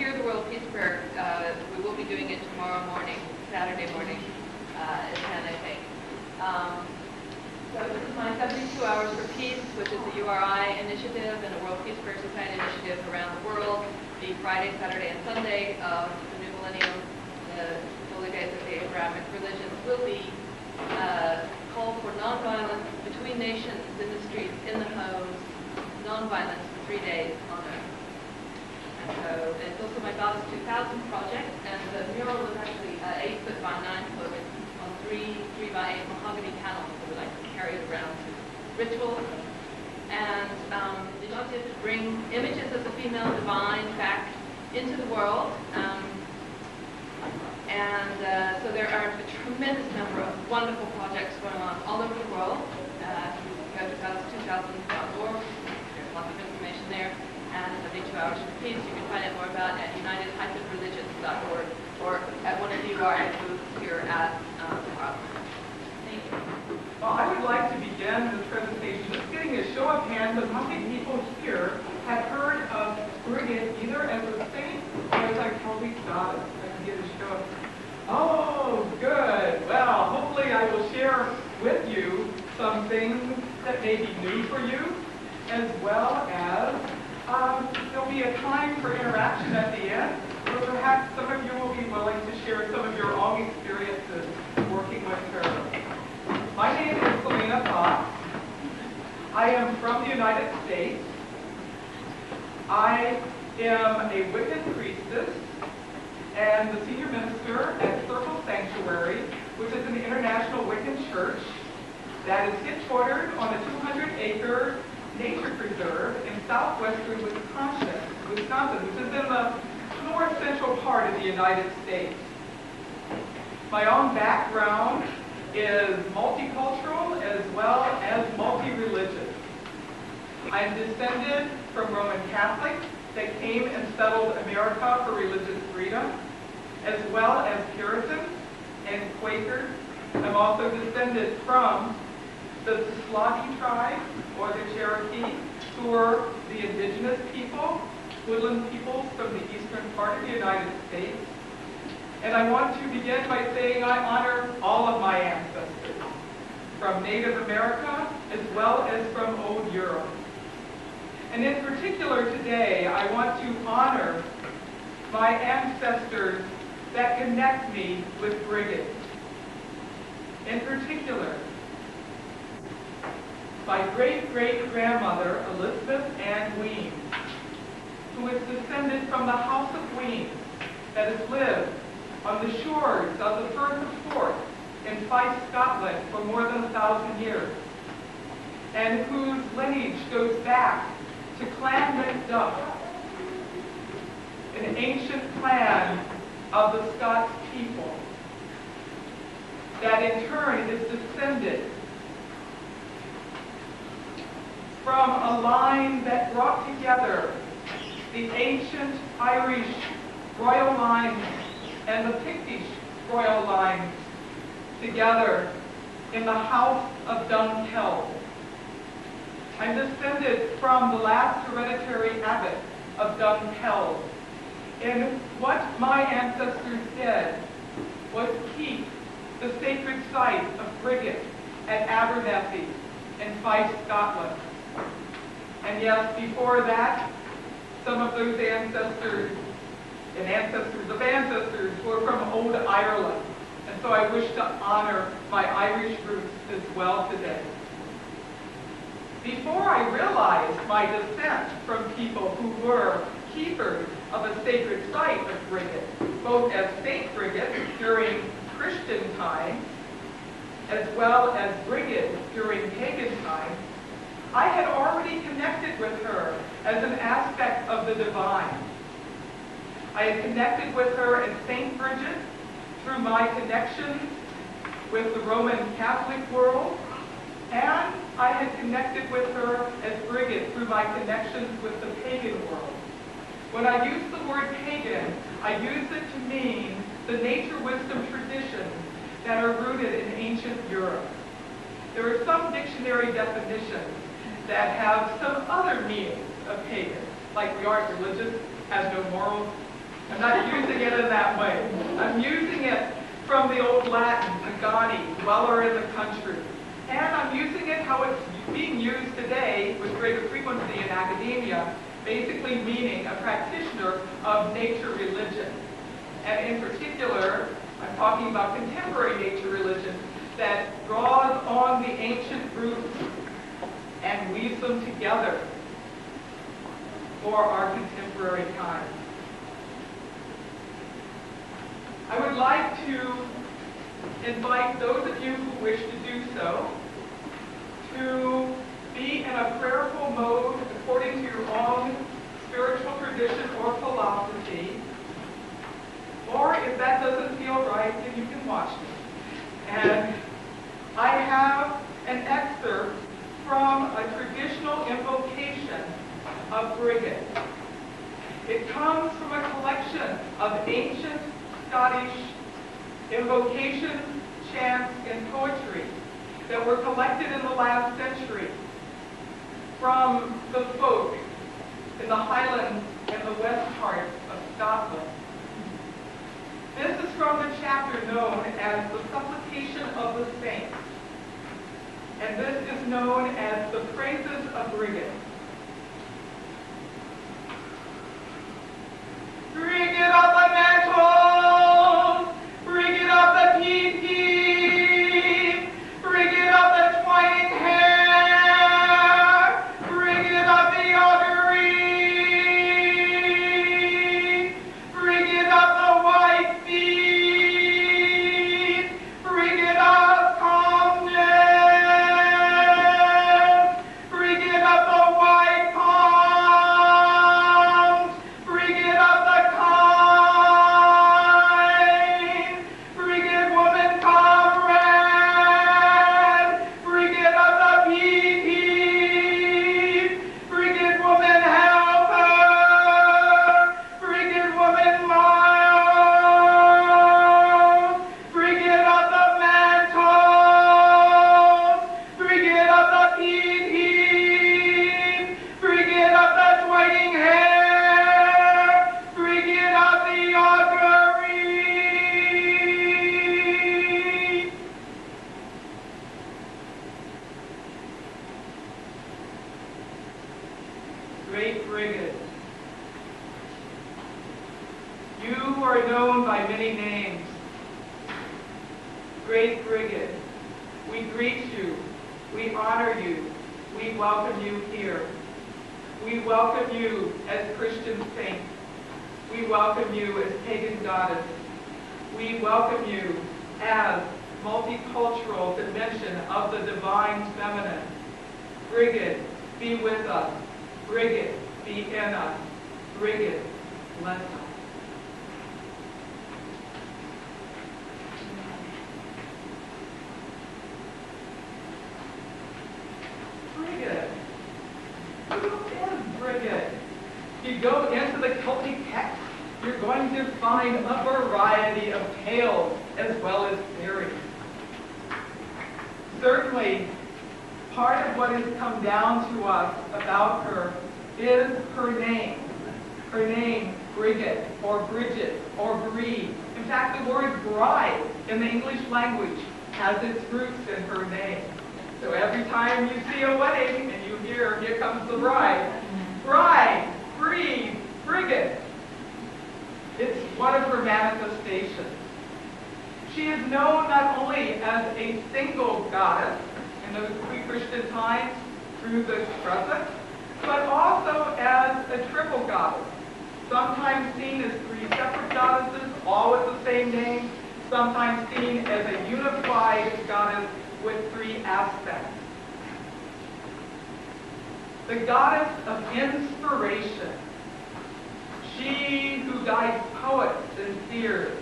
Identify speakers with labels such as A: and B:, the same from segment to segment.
A: Hear the World Peace Prayer. We will be doing it tomorrow morning, Saturday morning, at 10, I think. So this is my 72 Hours for Peace, which is a URI initiative and a World Peace Prayer Society initiative around the world. The Friday, Saturday, and Sunday of the new millennium, the holy days of the Abrahamic religions, will be called for nonviolence between nations, in the streets, in the homes, nonviolence for 3 days on Earth. And so it's also my Goddess 2000 project, and the mural was actually 8 foot by 9 foot on 3 by 8 mahogany panels that we like to carry it around to ritual. And the objective is to bring images of the female divine back into the world. So there are a tremendous number of wonderful projects going on all over the world. You can go to goddess2000.org. There's lots of information there. And 72 Hours for Peace, you can find out more about at united-religions.org or at one of the URI booths here at Parliament. Thank you.
B: Well, I would like to begin this presentation just getting a show of hands of how many people here have heard of Brighid either as a saint or as a Celtic goddess. I can get a show of. Oh, good. Well, hopefully I will share with you some things that may be new for you, as well as there'll be a time for interaction at the end, where perhaps some of you will be willing to share some of your own experiences working with her. My name is Selena Fox. I am from the United States. I am a Wiccan priestess and the senior minister at Circle Sanctuary, which is an international Wiccan church that is headquartered on a 200-acre nature preserve in southwestern Wisconsin, which is in the north central part of the United States. My own background is multicultural as well as multi-religious. I'm descended from Roman Catholics that came and settled America for religious freedom, as well as Puritans and Quakers. I'm also descended from the Slavi tribe, or the Cherokee, who are the indigenous people, woodland peoples from the eastern part of the United States. And I want to begin by saying I honor all of my ancestors, from Native America as well as from old Europe. And in particular today, I want to honor my ancestors that connect me with Brighid. In particular, my great-great-grandmother, Elizabeth Ann Weems, who is descended from the House of Weems that has lived on the shores of the Firth of Forth in Fife, Scotland for more than 1,000 years, and whose lineage goes back to Clan MacDuff, an ancient clan of the Scots people that in turn is descended from a line that brought together the ancient Irish royal lines and the Pictish royal lines together in the House of Dunkeld. I'm descended from the last hereditary abbot of Dunkeld. And what my ancestors did was keep the sacred site of Brighid at Abernethy in Fife, Scotland. And yes, before that, some of those ancestors and ancestors of ancestors were from old Ireland. And so I wish to honor my Irish roots as well today. Before I realized my descent from people who were keepers of a sacred site of Brighid, both as Saint Brighid during Christian times, as well as Brighid during pagan times, I had already connected with her as an aspect of the divine. I had connected with her as Saint Bridget through my connections with the Roman Catholic world, and I had connected with her as Brighid through my connections with the pagan world. When I use the word pagan, I use it to mean the nature wisdom traditions that are rooted in ancient Europe. There are some dictionary definitions that have some other meanings of pagan, like we aren't religious, has no morals, I'm not using it in that way. I'm using it from the old Latin, agani, dweller in the country. And I'm using it how it's being used today with greater frequency in academia, basically meaning a practitioner of nature religion. And in particular, I'm talking about contemporary nature religion that draws on the ancient roots and weaves them together for our contemporary times. I would like to invite those of you who wish to do so to be in a prayerful mode according to your own spiritual tradition or philosophy. Or if that doesn't feel right, then you can watch me. And I have an excerpt from a traditional invocation of Brighid. It comes from a collection of ancient Scottish invocations, chants, and poetry that were collected in the last century from the folk in the Highlands and the west parts of Scotland. This is from the chapter known as the Supplication of the Saints, and this is known as the Praises of Brighid. Brighid of the mantles, Brighid of the peaky, Brighid of the twining hair, Brighid of the augury, Brighid of the white feet, Brighid of calmness, Brighid of the white palms, Brighid of the kind, Brighid woman comrade, Brighid of the peaky, Brighid woman helper, Brighid woman mild, Brighid of the mantles, Brighid of the peaky, Brighid of the twining hair, Brighid of the augury. Great Brighid, you are known by many names. Great Brighid, we greet you, we honor you, we welcome you here. We welcome you as Christian saint. We welcome you as pagan goddess. We welcome you as multicultural dimension of the divine feminine. Brighid, be with us. Brighid, be in us. Brighid, bless us. Brighid. Who is Brighid? If you go into the Celtic text, you're going to find a variety of tales as well as theories. Certainly, part of what has come down to us about her is her name. Her name, Brighid, or Bridget, or Bride. In fact, the word bride in the English language has its roots in her name. So every time you see a wedding and you hear, here comes the bride, bride, Bride, Brighid. It's one of her manifestations. She is known not only as a single goddess in those pre-Christian times through the Struzza, but also as a triple goddess, sometimes seen as three separate goddesses, all with the same name, sometimes seen as a unified goddess with three aspects. The goddess of inspiration, she who guides poets and seers,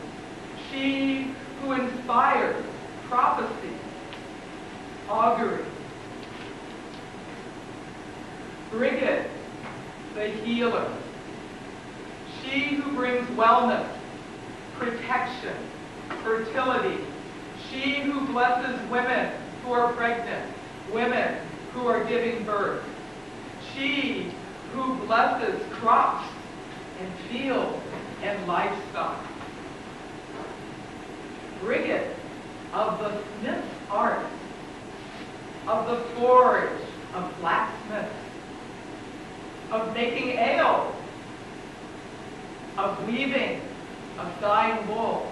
B: she who inspires prophecy, augury. Brighid, the healer, she who brings wellness, protection, fertility, she who blesses women who are pregnant, women who are giving birth, she who blesses crops and fields and livestock. Brighid of the smith's art, of the forge of blacksmiths, of making ale, of weaving, of dyeing wool.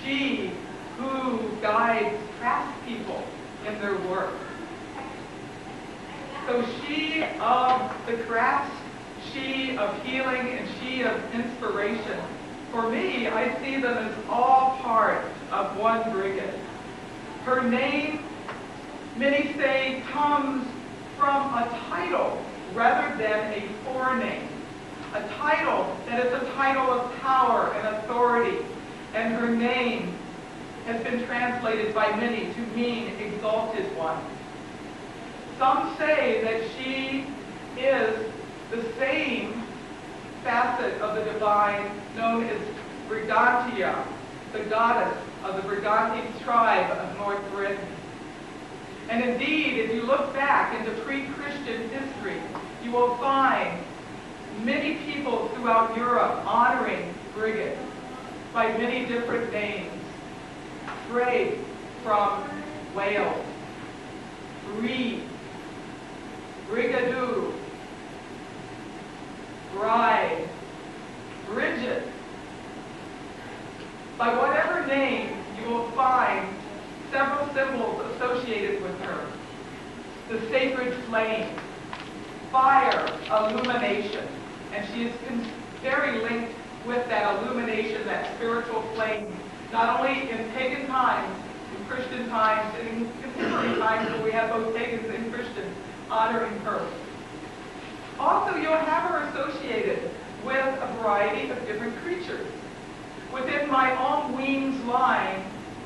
B: She who guides craftspeople in their work. So she of the crafts, she of healing, and she of inspiration. For me, I see them as all part of one Brighid. Her name, many say, comes from a title rather than a forename. A title that is a title of power and authority. And her name has been translated by many to mean exalted one. Some say that she is the same facet of the divine known as Brigantia, the goddess of the Briganti tribe of North Britain. And indeed, if you look back into pre-Christian history, you will find many people throughout Europe honoring Brighid by many different names. Brigid from Wales, Bride, Brigadou, Bride, Bridget. By whatever name, you will find several symbols associated with her. The sacred flame, fire, illumination, and she is very linked with that illumination, that spiritual flame, not only in pagan times, in Christian times, and in contemporary times where we have both pagans and Christians honoring her. Also, you'll have her associated with a variety of different creatures. Within my own Weems line,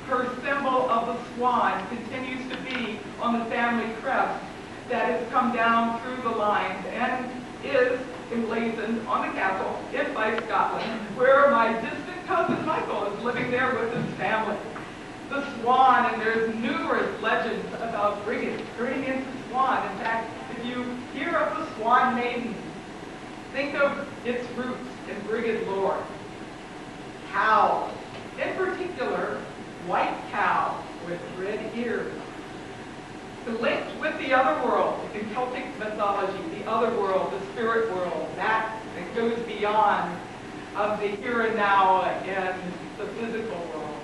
B: her symbol of the swan continues to be on the family crest that has come down through the lines and is emblazoned on the castle in Fife, Scotland, where my distant cousin Michael is living there with his family. The swan, and there's numerous legends about Brighid turning into swan. In fact, if you hear of the Swan Maiden, think of its roots in Brighid lore. Cows, in particular, white cow with red ears. Linked with the other world in Celtic mythology, the other world, the spirit world, that goes beyond of the here and now and the physical world.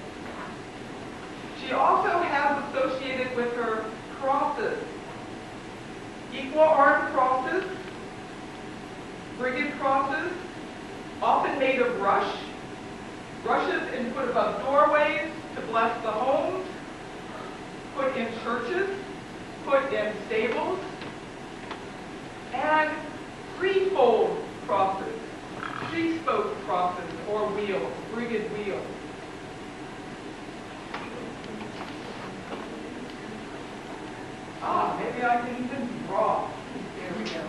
B: She also has associated with her crosses, equal arm crosses, Brighid crosses, often made of rush, rushes and put above doorways to bless the homes, put in churches, put in stables, and threefold crosses, three-spoke crosses or wheels, Brighid wheels. Maybe I can even draw. There we go.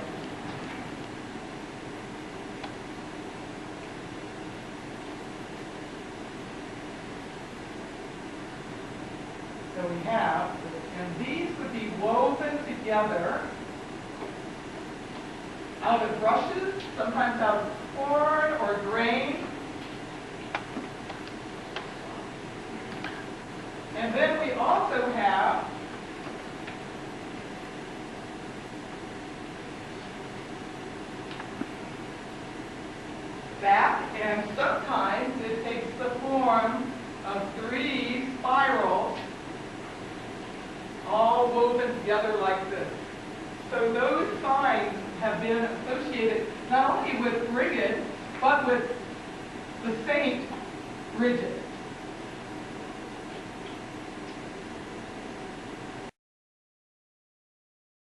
B: So we have, and these would be woven together out of rushes, sometimes out of corn or grain. And then we also have back, and sometimes it takes the form of 3 spirals all woven together like this. So those signs have been associated not only with Brighid, but with the saint Bridget.